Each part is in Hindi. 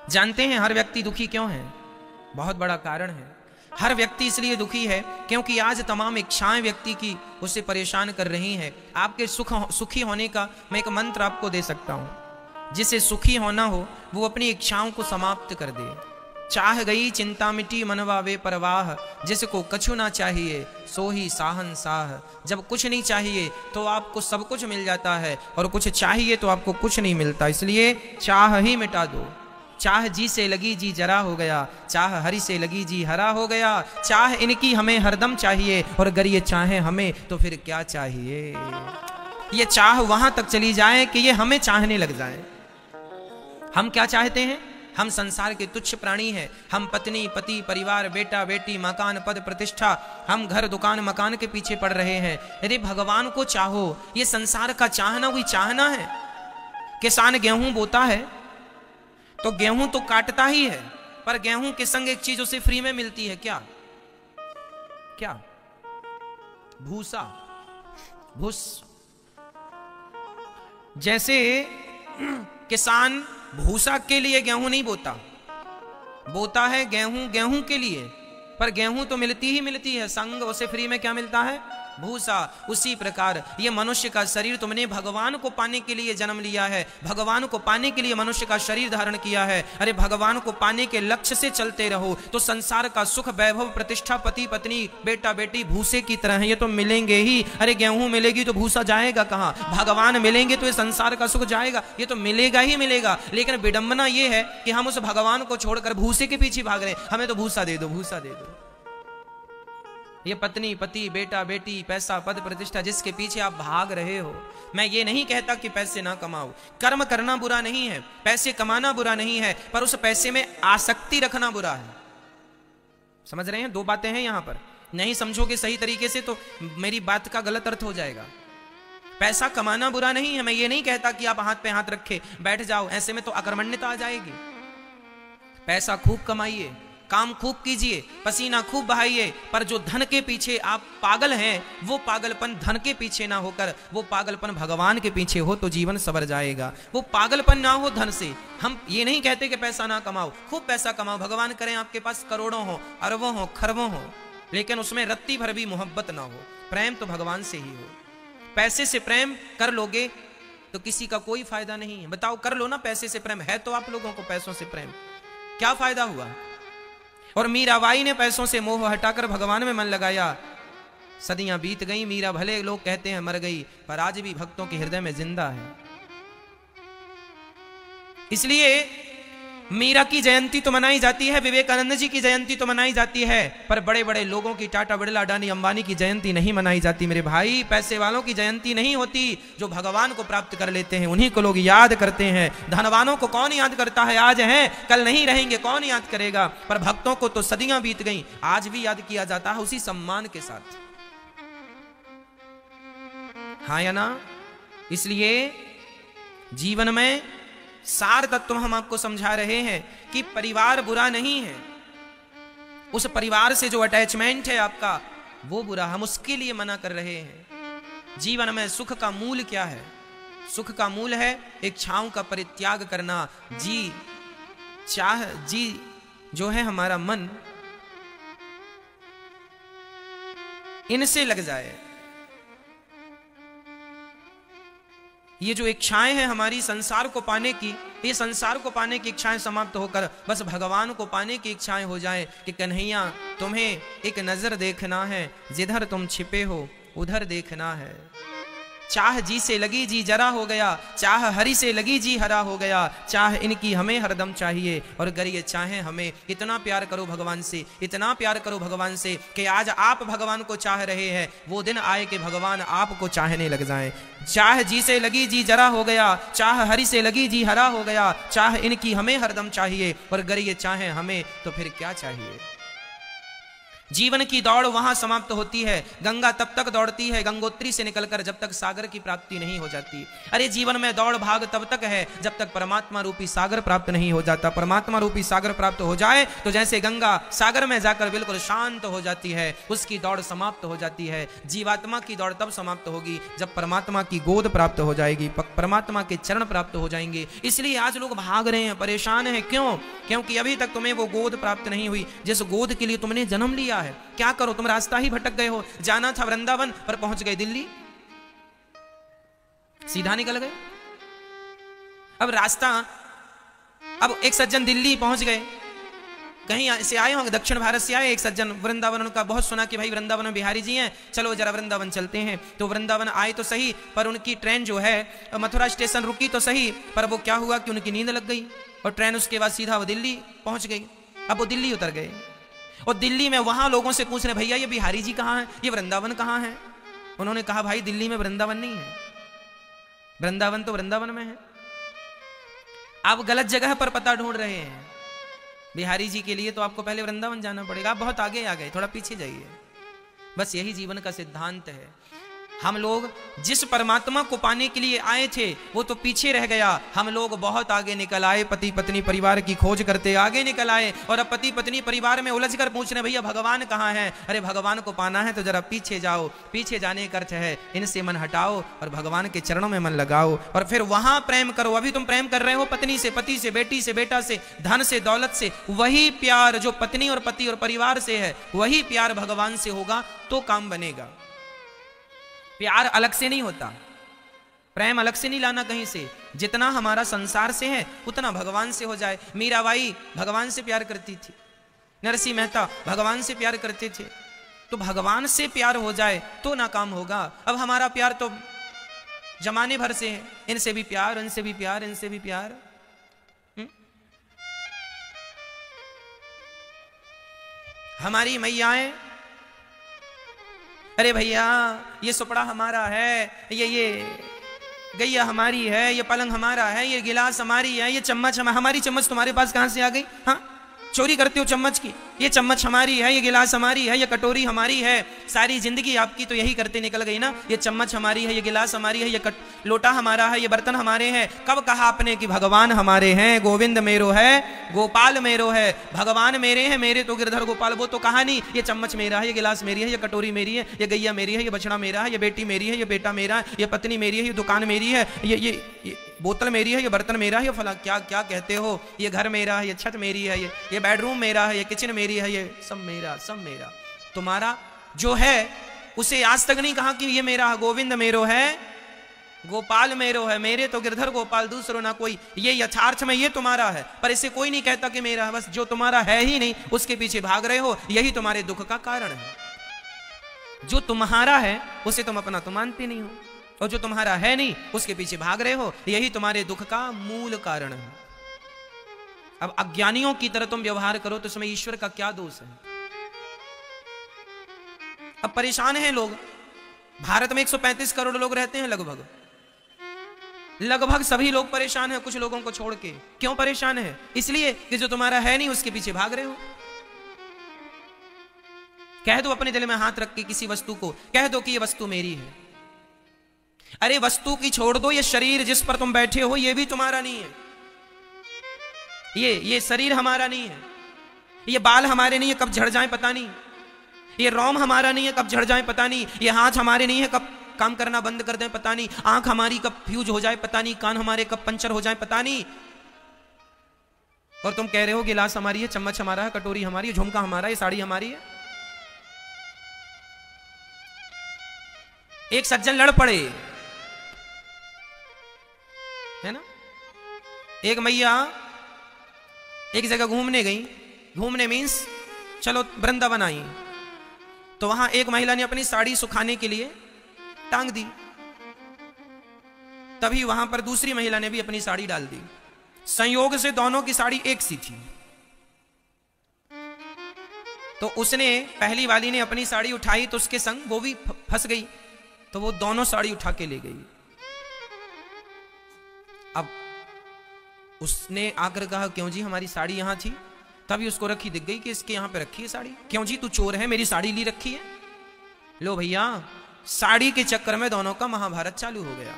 जानते हैं हर व्यक्ति दुखी क्यों है? बहुत बड़ा कारण है। हर व्यक्ति इसलिए दुखी है क्योंकि आज तमाम इच्छाएं व्यक्ति की उसे परेशान कर रही हैं। आपके सुखी होने का मैं एक मंत्र आपको दे सकता हूं। जिसे सुखी होना हो वो अपनी इच्छाओं को समाप्त कर दे। चाह गई चिंता मिटी मनवा वे परवाह, जिसको कछु ना चाहिए सो ही साहन साह। जब कुछ नहीं चाहिए तो आपको सब कुछ मिल जाता है, और कुछ चाहिए तो आपको कुछ नहीं मिलता। इसलिए चाह ही मिटा दो। चाह जी से लगी जी जरा हो गया, चाह हरि से लगी जी हरा हो गया। चाह इनकी हमें हरदम चाहिए, और अगर ये चाहे हमें तो फिर क्या चाहिए। ये चाह वहां तक चली जाए कि ये हमें चाहने लग जाए। हम क्या चाहते हैं? हम संसार के तुच्छ प्राणी हैं। हम पत्नी पति परिवार बेटा बेटी मकान पद प्रतिष्ठा, हम घर दुकान मकान के पीछे पड़ रहे हैं। यदि भगवान को चाहो, ये संसार का चाहना वही चाहना है। किसान गेहूं बोता है तो गेहूं तो काटता ही है, पर गेहूं के संग एक चीज उसे फ्री में मिलती है। क्या क्या? भूसा, भूस। जैसे किसान भूसा के लिए गेहूं नहीं बोता, बोता है गेहूं के लिए, पर गेहूं तो मिलती ही मिलती है, संग उसे फ्री में क्या मिलता है? भूसा। उसी प्रकार ये मनुष्य का शरीर तुमने भगवान को पाने के लिए जन्म लिया है, भगवान को पाने के लिए मनुष्य का शरीर धारण किया है। अरे भगवान को पाने के लक्ष्य से चलते रहो तो संसार का सुख वैभव प्रतिष्ठा पति पत्नी बेटा बेटी भूसे की तरह है, ये तो मिलेंगे ही। अरे गेहूं मिलेगी तो भूसा जाएगा कहां? भगवान मिलेंगे तो ये संसार का सुख जाएगा, ये तो मिलेगा ही मिलेगा। लेकिन विडंबना ये है कि हम उस भगवान को छोड़कर भूसे के पीछे भाग रहे हैं। हमें तो भूसा दे दो, भूसा दे दो। ये पत्नी पति बेटा बेटी पैसा पद प्रतिष्ठा जिसके पीछे आप भाग रहे हो, मैं ये नहीं कहता कि पैसे ना कमाओ, कर्म करना बुरा नहीं है, पैसे कमाना बुरा नहीं है, पर उस पैसे में आसक्ति रखना बुरा है। समझ रहे हैं? दो बातें हैं यहां पर। नहीं समझोगे सही तरीके से तो मेरी बात का गलत अर्थ हो जाएगा। पैसा कमाना बुरा नहीं है, मैं ये नहीं कहता कि आप हाथ पे हाथ रखे बैठ जाओ, ऐसे में तो अकर्मण्यता आ जाएगी। पैसा खूब कमाइए, काम खूब कीजिए, पसीना खूब बहाइए, पर जो धन के पीछे आप पागल हैं वो पागलपन धन के पीछे ना होकर वो पागलपन भगवान के पीछे हो तो जीवन संवर जाएगा। वो पागलपन ना हो धन से। हम ये नहीं कहते कि पैसा ना कमाओ, खूब पैसा कमाओ, भगवान करें आपके पास करोड़ों हो अरबों हो खरबों हो, लेकिन उसमें रत्ती भर भी मोहब्बत ना हो। प्रेम तो भगवान से ही हो। पैसे से प्रेम कर लोगे तो किसी का कोई फायदा नहीं है। बताओ, कर लो ना पैसे से प्रेम, है तो आप लोगों को पैसों से प्रेम, क्या फायदा हुआ? और मीराबाई ने पैसों से मोह हटाकर भगवान में मन लगाया। सदियां बीत गई, मीरा भले लोग कहते हैं मर गई, पर आज भी भक्तों के हृदय में जिंदा है। इसलिए मीरा की जयंती तो मनाई जाती है, विवेकानंद जी की जयंती तो मनाई जाती है, पर बड़े बड़े लोगों की टाटा बिरला अडानी अंबानी की जयंती नहीं मनाई जाती मेरे भाई। पैसे वालों की जयंती नहीं होती। जो भगवान को प्राप्त कर लेते हैं उन्हीं को लोग याद करते हैं। धनवानों को कौन याद करता है? आज हैं कल नहीं रहेंगे, कौन याद करेगा? पर भक्तों को तो सदियां बीत गई, आज भी याद किया जाता है उसी सम्मान के साथ। हाँ या ना? इसलिए जीवन में सार तत्व हम आपको समझा रहे हैं कि परिवार बुरा नहीं है, उस परिवार से जो अटैचमेंट है आपका वो बुरा, हम उसके लिए मना कर रहे हैं। जीवन में सुख का मूल क्या है? सुख का मूल है इच्छाओं का परित्याग करना। जी जो है हमारा मन, इनसे लग जाए। ये जो इच्छाएं हैं हमारी संसार को पाने की, ये संसार को पाने की इच्छाएं समाप्त होकर बस भगवान को पाने की इच्छाएं हो जाएं कि कन्हैया तुम्हें एक नजर देखना है, जिधर तुम छिपे हो उधर देखना है। चाह जी से लगी जी जरा हो गया, चाह हरि से लगी जी हरा हो गया। चाह इनकी हमें हरदम चाहिए, और अगर ये चाहे हमें, इतना प्यार करो भगवान से, इतना प्यार करो भगवान से कि आज आप भगवान को चाह रहे हैं, वो दिन आए कि भगवान आपको चाहने लग जाएं। चाह जी से लगी जी जरा हो गया, चाह हरि से लगी जी हरा हो गया। चाह इनकी हमें हरदम चाहिए, और अगर ये चाहे हमें तो फिर क्या चाहिए। जीवन की दौड़ वहां समाप्त होती है। गंगा तब तक दौड़ती है गंगोत्री से निकलकर जब तक सागर की प्राप्ति नहीं हो जाती। अरे जीवन में दौड़ भाग तब तक है जब तक परमात्मा रूपी सागर प्राप्त नहीं हो जाता। परमात्मा रूपी सागर प्राप्त हो जाए तो जैसे गंगा सागर में जाकर बिल्कुल शांत हो जाती है, उसकी दौड़ समाप्त हो जाती है। जीवात्मा की दौड़ तब समाप्त होगी जब परमात्मा की गोद प्राप्त हो जाएगी, परमात्मा के चरण प्राप्त हो जाएंगे। इसलिए आज लोग भाग रहे हैं, परेशान हैं। क्यों? क्योंकि अभी तक तुम्हें वो गोद प्राप्त नहीं हुई जिस गोद के लिए तुमने जन्म लिया है। क्या करो, तुम रास्ता ही भटक गए हो। जाना था वृंदावन पर पहुंच गए दिल्ली, सीधा निकल गए। अब रास्ता, अब एक सज्जन दिल्ली पहुंच गए, कहीं से आए होंगे, दक्षिण भारत से आए एक सज्जन, वृंदावन उनका बहुत सुना कि भाई वृंदावन में बिहारी जी हैं, चलो जरा वृंदावन चलते हैं। तो वृंदावन आए तो सही, पर उनकी ट्रेन जो है मथुरा स्टेशन रुकी तो सही, पर वो क्या हुआ कि उनकी नींद लग गई और ट्रेन उसके बाद सीधा वो दिल्ली पहुंच गई। अब वो दिल्ली उतर गए और दिल्ली में वहां लोगों से पूछ रहे, भैया ये बिहारी जी कहाँ हैं, ये वृंदावन कहाँ है? उन्होंने कहा भाई दिल्ली में वृंदावन नहीं है, वृंदावन तो वृंदावन में है। आप गलत जगह पर पता ढूंढ रहे हैं। बिहारी जी के लिए तो आपको पहले वृंदावन जाना पड़ेगा। आप बहुत आगे आ गए, थोड़ा पीछे जाइए। बस यही जीवन का सिद्धांत है। हम लोग जिस परमात्मा को पाने के लिए आए थे वो तो पीछे रह गया, हम लोग बहुत आगे निकल आए। पति पत्नी परिवार की खोज करते आगे निकल आए और अब पति पत्नी परिवार में उलझ कर पूछ रहे भैया भगवान कहाँ है? अरे भगवान को पाना है तो जरा पीछे जाओ। पीछे जाने का अर्थ है इनसे मन हटाओ और भगवान के चरणों में मन लगाओ और फिर वहां प्रेम करो। अभी तुम प्रेम कर रहे हो पत्नी से, पति से, बेटी से, बेटा से, धन से, दौलत से। वही प्यार जो पत्नी और पति और परिवार से है वही प्यार भगवान से होगा तो काम बनेगा। प्यार अलग से नहीं होता, प्रेम अलग से नहीं लाना कहीं से। जितना हमारा संसार से है उतना भगवान से हो जाए। मीराबाई भगवान से प्यार करती थी, नरसिंह मेहता भगवान से प्यार करते थे, तो भगवान से प्यार हो जाए तो ना काम होगा। अब हमारा प्यार तो जमाने भर से है, इनसे भी प्यार, इनसे भी प्यार, इनसे भी प्यार। हमारी मैयाएं, अरे भैया ये सुपड़ा हमारा है, ये गैया हमारी है, ये पलंग हमारा है, ये गिलास हमारी है, ये चम्मच हमारी चम्मच तुम्हारे पास कहां से आ गई? हाँ, चोरी करते हो चम्मच की। ये चम्मच हमारी है, ये गिलास हमारी है, ये कटोरी हमारी है। सारी जिंदगी आपकी तो यही करते निकल गई ना। ये चम्मच हमारी है, ये गिलास हमारी है, ये लोटा हमारा है, ये बर्तन हमारे हैं। कब कहा आपने कि भगवान हमारे हैं? गोविंद मेरो है, गोपाल मेरो है। भगवान मेरे हैं, मेरे तो गिरधर गोपाल। वो तो कहा नहीं ये चम्मच मेरा है, ये गिलास मेरी है, ये कटोरी मेरी है, ये गैया मेरी है, ये बछड़ा मेरा है, ये बेटी मेरी है, ये बेटा मेरा है, ये पत्नी मेरी है, ये दुकान मेरी है, ये बोतल मेरी है, ये बर्तन मेरा है, ये फला क्या क्या कहते हो, ये घर मेरा है, ये छत मेरी है, ये बेडरूम मेरा है, ये किचन मेरी है, ये सब मेरा, सब मेरा। तुम्हारा जो है उसे आज तक नहीं कहा कि ये मेरा है। गोविंद मेरो है, गोपाल मेरो है, मेरे तो गिरधर गोपाल दूसरो ना कोई। ये यथार्थ में ये तुम्हारा है, पर इसे कोई नहीं कहता कि मेरा है। बस जो तुम्हारा है ही नहीं उसके पीछे भाग रहे हो, यही तुम्हारे दुख का कारण है। जो तुम्हारा है उसे तुम अपना तो मानते नहीं हो, और जो तुम्हारा है नहीं उसके पीछे भाग रहे हो, यही तुम्हारे दुख का मूल कारण है। अब अज्ञानियों की तरह तुम व्यवहार करो तो इसमें ईश्वर का क्या दोष है? अब परेशान हैं लोग। भारत में 135 करोड़ लोग रहते हैं लगभग सभी लोग परेशान हैं, कुछ लोगों को छोड़ के। क्यों परेशान है? इसलिए कि जो तुम्हारा है नहीं उसके पीछे भाग रहे हो। कह दो अपने दिल में हाथ रख के किसी वस्तु को, कह दो कि ये वस्तु मेरी है। अरे वस्तु की छोड़ दो, ये शरीर जिस पर तुम बैठे हो ये भी तुम्हारा नहीं है। ये शरीर हमारा नहीं है, ये बाल हमारे नहीं है, कब झड़ जाए पता नहीं। ये रोम हमारा नहीं है, कब झड़ जाए पता नहीं। ये हाथ हमारे नहीं है, कब काम करना बंद कर दें पता नहीं। आंख हमारी कब फ्यूज हो जाए पता नहीं, कान हमारे कब पंचर हो जाए पता नहीं। और तुम कह रहे हो गिलास हमारी है, चम्मच हमारा है, कटोरी हमारी है, झुमका हमारा है, साड़ी हमारी है। एक सज्जन लड़ पड़े, है ना। एक मैया एक जगह घूमने गई, घूमने मीन्स चलो वृंदावन आई, तो वहां एक महिला ने अपनी साड़ी सुखाने के लिए टांग दी। तभी वहां पर दूसरी महिला ने भी अपनी साड़ी डाल दी। संयोग से दोनों की साड़ी एक सी थी, तो उसने पहली वाली ने अपनी साड़ी उठाई तो उसके संग वो भी फंस गई, तो वो दोनों साड़ी उठा के ले गई। अब उसने आकर कहा क्यों जी हमारी साड़ी यहां थी? तभी उसको रखी दिख गई कि इसके यहां पे रखी है साड़ी। क्यों जी, तू चोर है, मेरी साड़ी ली रखी है। लो भैया, साड़ी के चक्कर में दोनों का महाभारत चालू हो गया।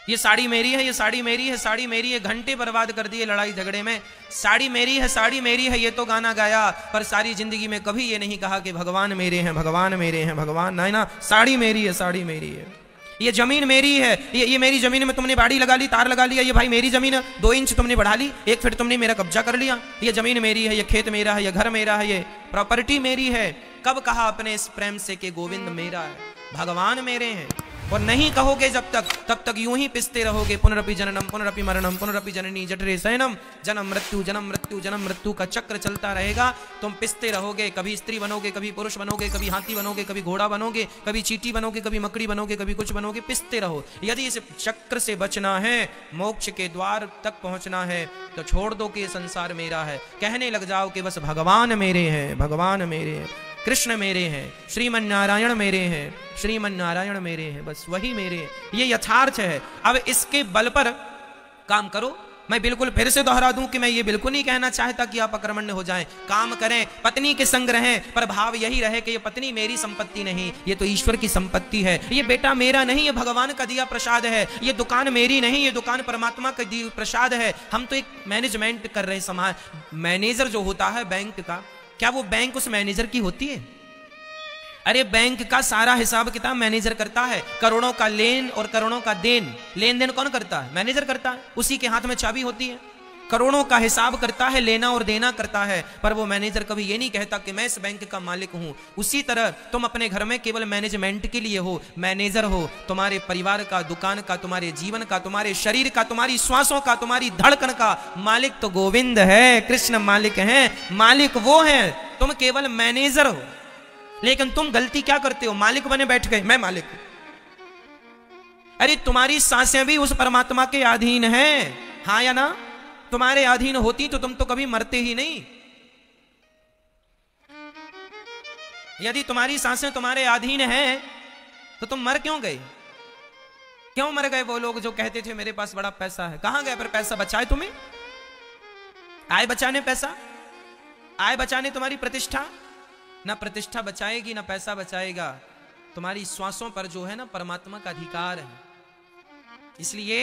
ये साड़ी मेरी है, ये साड़ी मेरी है, साड़ी मेरी है, घंटे बर्बाद कर दिए लड़ाई झगड़े में। साड़ी मेरी है, साड़ी मेरी है, ये तो गाना गाया, पर सारी जिंदगी में कभी ये नहीं कहा कि भगवान मेरे हैं, भगवान मेरे हैं, भगवान नहीं ना, साड़ी मेरी है, साड़ी मेरी है। ये जमीन मेरी है, ये मेरी जमीन में तुमने बाड़ी लगा ली, तार लगा लिया, ये भाई मेरी जमीन है, 2 इंच तुमने बढ़ा ली, 1 फीट तुमने मेरा कब्जा कर लिया, ये जमीन मेरी है, ये खेत मेरा है, ये घर मेरा है, ये प्रॉपर्टी मेरी है। कब कहा अपने इस प्रेम से कि गोविंद मेरा है, भगवान मेरे हैं? और नहीं कहोगे जब तक, तब तक यूं ही पिसते रहोगे। पुनरपि जननम पुनरपि मरणम पुनरपि जननी जठरे शयनम, जन्म मृत्यु जन्म मृत्यु जन्म मृत्यु का चक्र चलता रहेगा। तुम पिसते रहोगे, कभी स्त्री बनोगे, कभी पुरुष बनोगे, कभी हाथी बनोगे, कभी घोड़ा बनोगे, कभी चींटी बनोगे, कभी मकड़ी बनोगे, कभी कुछ बनोगे, पिसते रहो। यदि इस चक्र से बचना है, मोक्ष के द्वार तक पहुंचना है, तो छोड़ दो कि ये संसार मेरा है, कहने लग जाओ कि बस भगवान मेरे हैं, भगवान मेरे हैं, कृष्ण मेरे हैं, श्रीमन नारायण मेरे हैं, श्रीमन नारायण मेरे हैं, बस वही मेरे हैं। ये यथार्थ है। अब इसके बल पर काम करो। मैं बिल्कुल फिर से दोहरा दूं कि मैं ये बिल्कुल नहीं कहना चाहता कि आप अकर्मण्य हो जाएं। काम करें, पत्नी के संग रहें, पर भाव यही रहे कि ये पत्नी मेरी संपत्ति नहीं, ये तो ईश्वर की संपत्ति है। ये बेटा मेरा नहीं, ये भगवान का दिया प्रसाद है। ये दुकान मेरी नहीं, ये दुकान परमात्मा का दिया प्रसाद है। हम तो एक मैनेजमेंट कर रहे हैं समाज। मैनेजर जो होता है बैंक का, क्या वो बैंक उस मैनेजर की होती है? अरे बैंक का सारा हिसाब किताब मैनेजर करता है। करोड़ों का लेन और करोड़ों का देन, लेन देन कौन करता है? मैनेजर करता है। उसी के हाथ में चाबी होती है। करोड़ों का हिसाब करता है, लेना और देना करता है, पर वो मैनेजर कभी ये नहीं कहता कि मैं इस बैंक का मालिक हूं। उसी तरह तुम अपने घर में केवल मैनेजमेंट के लिए हो, मैनेजर हो। तुम्हारे परिवार का, दुकान का, तुम्हारे जीवन का, तुम्हारे शरीर का, तुम्हारी श्वासों का, तुम्हारी धड़कन का मालिक तो गोविंद है, कृष्ण मालिक हैं। मालिक वो हैं, तुम केवल मैनेजर हो। लेकिन तुम गलती क्या करते हो? मालिक बने बैठ गए, मैं मालिक हूं। अरे तुम्हारी सांसें भी उस परमात्मा के अधीन हैं, हाँ या ना? तुम्हारे अधीन होती तो तुम तो कभी मरते ही नहीं। यदि तुम्हारी सांसें तुम्हारे अधीन हैं तो तुम मर क्यों गए? क्यों मर गए वो लोग जो कहते थे मेरे पास बड़ा पैसा है? कहां गए? पर पैसा बचाए तुम्हें? आए बचाने पैसा? आए बचाने तुम्हारी प्रतिष्ठा? ना प्रतिष्ठा बचाएगी ना पैसा बचाएगा। तुम्हारी श्वासों पर जो है ना परमात्मा का अधिकार है। इसलिए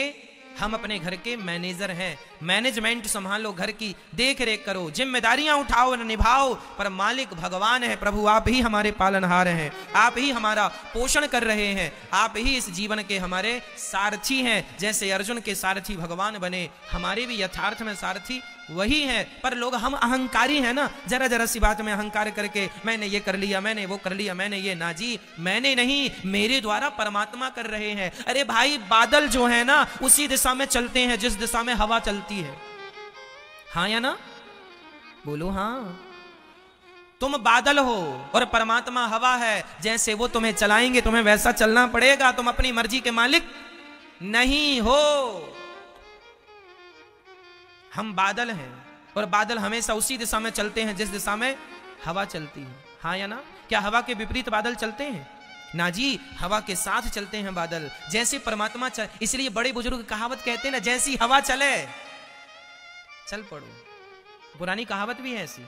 हम अपने घर के मैनेजर हैं। मैनेजमेंट संभालो, घर की देख रेख करो, जिम्मेदारियां उठाओ, निभाओ, पर मालिक भगवान है। प्रभु आप ही हमारे पालनहार हैं, आप ही हमारा पोषण कर रहे हैं, आप ही इस जीवन के हमारे सारथी हैं। जैसे अर्जुन के सारथी भगवान बने, हमारे भी यथार्थ में सारथी वही है। पर लोग हम अहंकारी हैं ना, जरा जरा सी बात में अहंकार करके मैंने ये कर लिया, मैंने वो कर लिया, मैंने ये, ना जी, मैंने नहीं, मेरे द्वारा परमात्मा कर रहे हैं। अरे भाई, बादल जो है ना उसी दिशा में चलते हैं जिस दिशा में हवा चलती है, हाँ या ना? बोलो हाँ। तुम बादल हो और परमात्मा हवा है। जैसे वो तुम्हें चलाएंगे तुम्हें वैसा चलना पड़ेगा। तुम अपनी मर्जी के मालिक नहीं हो। हम बादल हैं और बादल हमेशा उसी दिशा में चलते हैं जिस दिशा में हवा चलती है, हाँ या ना? क्या हवा के विपरीत बादल चलते हैं? ना जी, हवा के साथ चलते हैं बादल। जैसे परमात्मा चल, इसलिए बड़े बुजुर्ग कहावत कहते हैं ना, जैसी हवा चले चल पड़ो। पुरानी कहावत भी है ऐसी।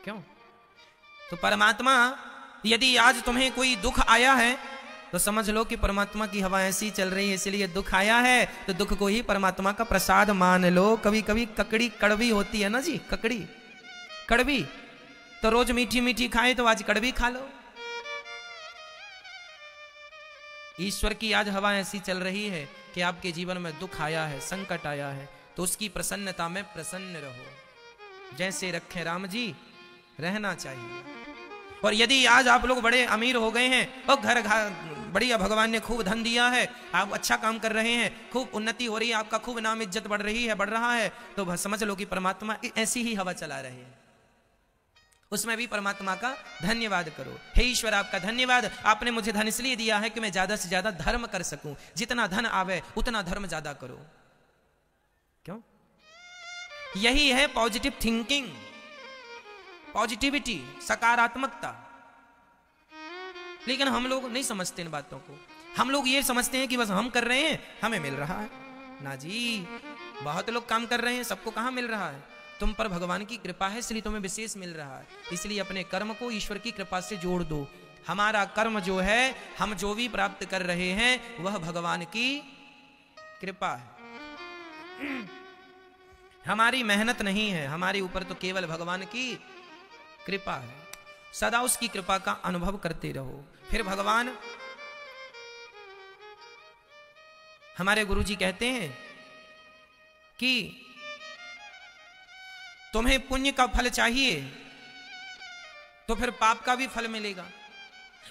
क्यों? तो परमात्मा, यदि आज तुम्हें कोई दुख आया है तो समझ लो कि परमात्मा की हवा ऐसी चल रही है, इसलिए दुख आया है। तो दुख को ही परमात्मा का प्रसाद मान लो। कभी कभी ककड़ी कड़वी होती है ना जी, ककड़ी कड़वी, तो रोज मीठी मीठी खाए तो आज कड़वी खा लो। ईश्वर की आज हवा ऐसी चल रही है कि आपके जीवन में दुख आया है, संकट आया है, तो उसकी प्रसन्नता में प्रसन्न रहो। जैसे रखे राम जी रहना चाहिए। और यदि आज आप लोग बड़े अमीर हो गए हैं और घर बढ़िया, भगवान ने खूब धन दिया है, आप अच्छा काम कर रहे हैं, खूब उन्नति हो रही है, आपका खूब नाम इज्जत बढ़ रही है, बढ़ रहा है, तो समझ लो कि परमात्मा ऐसी ही हवा चला रहे हैं। उसमें भी परमात्मा का धन्यवाद करो। हे ईश्वर, आपका धन्यवाद, आपने मुझे धन इसलिए दिया है कि मैं ज्यादा से ज्यादा धर्म कर सकूं। जितना धन आवे उतना धर्म ज्यादा करो। क्यों? यही है पॉजिटिव थिंकिंग, पॉजिटिविटी, सकारात्मकता। लेकिन हम लोग नहीं समझते इन बातों को। हम लोग ये समझते हैं कि बस हम कर रहे हैं, हमें मिल रहा है। ना जी, बहुत लोग काम कर रहे हैं, सबको कहाँ मिल रहा है? तुम पर भगवान की कृपा है इसलिए तुम्हें विशेष मिल रहा है। इसलिए अपने कर्म को ईश्वर की कृपा से जोड़ दो। हमारा कर्म जो है, हम जो भी प्राप्त कर रहे हैं वह भगवान की कृपा है, हमारी मेहनत नहीं है, हमारे ऊपर तो केवल भगवान की कृपा है। सदा उसकी कृपा का अनुभव करते रहो। फिर भगवान, हमारे गुरुजी कहते हैं कि तुम्हें पुण्य का फल चाहिए तो फिर पाप का भी फल मिलेगा,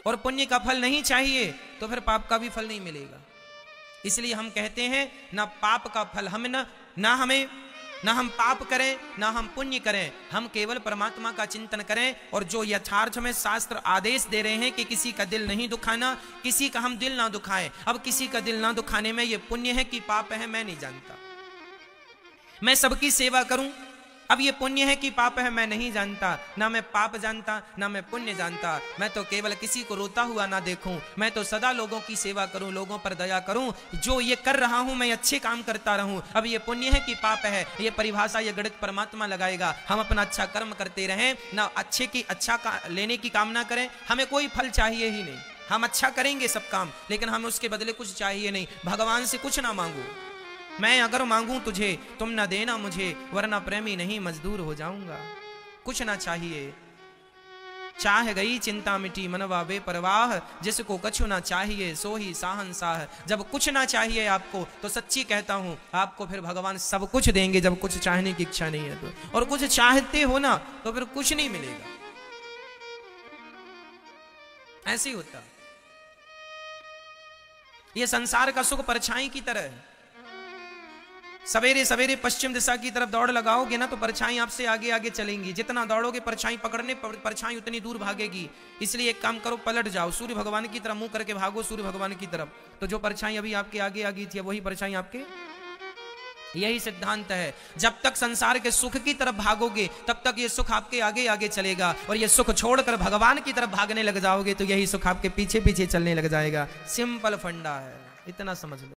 और पुण्य का फल नहीं चाहिए तो फिर पाप का भी फल नहीं मिलेगा। इसलिए हम कहते हैं ना पाप का फल हमें ना हम पाप करें ना हम पुण्य करें, हम केवल परमात्मा का चिंतन करें। और जो यथार्थ में शास्त्र आदेश दे रहे हैं कि किसी का दिल नहीं दुखाना, किसी का हम दिल ना दुखाएं। अब किसी का दिल ना दुखाने में ये पुण्य है कि पाप है मैं नहीं जानता। मैं सबकी सेवा करूं, अब ये पुण्य है कि पाप है मैं नहीं जानता। ना मैं पाप जानता ना मैं पुण्य जानता। मैं तो केवल किसी को रोता हुआ ना देखूं, मैं तो सदा लोगों की सेवा करूं, लोगों पर दया करूं। जो ये कर रहा हूं मैं अच्छे काम करता रहूं। अब ये पुण्य है कि पाप है, ये परिभाषा ये गणित परमात्मा लगाएगा। हम अपना अच्छा कर्म करते रहें, ना अच्छे की लेने की कामना करें, हमें कोई फल चाहिए ही नहीं। हम अच्छा करेंगे सब काम, लेकिन हमें उसके बदले कुछ चाहिए नहीं। भगवान से कुछ ना मांगू, मैं अगर मांगूं तुझे तुम न देना मुझे, वरना प्रेमी नहीं मजदूर हो जाऊंगा। कुछ ना चाहिए, चाह गई चिंता मिटी मनवा बेपरवाह, जिसको कछु ना चाहिए सो ही साहनशाह। जब कुछ ना चाहिए आपको तो सच्ची कहता हूं आपको फिर भगवान सब कुछ देंगे, जब कुछ चाहने की इच्छा नहीं है तो। और कुछ चाहते हो ना तो फिर कुछ नहीं मिलेगा। ऐसे ही होता। ये संसार का सुख परछाई की तरह है। सवेरे सवेरे पश्चिम दिशा की तरफ दौड़ लगाओगे ना तो परछाई आपसे आगे आगे चलेंगी। जितना दौड़ोगे परछाई पकड़ने परछाई उतनी दूर भागेगी। इसलिए एक काम करो, पलट जाओ, सूर्य भगवान की तरफ मुंह करके भागो, सूर्य भगवान की तरफ। तो जो परछाई अभी आपके आगे आगे थी वही परछाई आपके। यही सिद्धांत है, जब तक संसार के सुख की तरफ भागोगे तब तक ये सुख आपके आगे आगे चलेगा, और ये सुख छोड़कर भगवान की तरफ भागने लग जाओगे तो यही सुख आपके पीछे पीछे चलने लग जाएगा। सिंपल फंडा है, इतना समझ लो।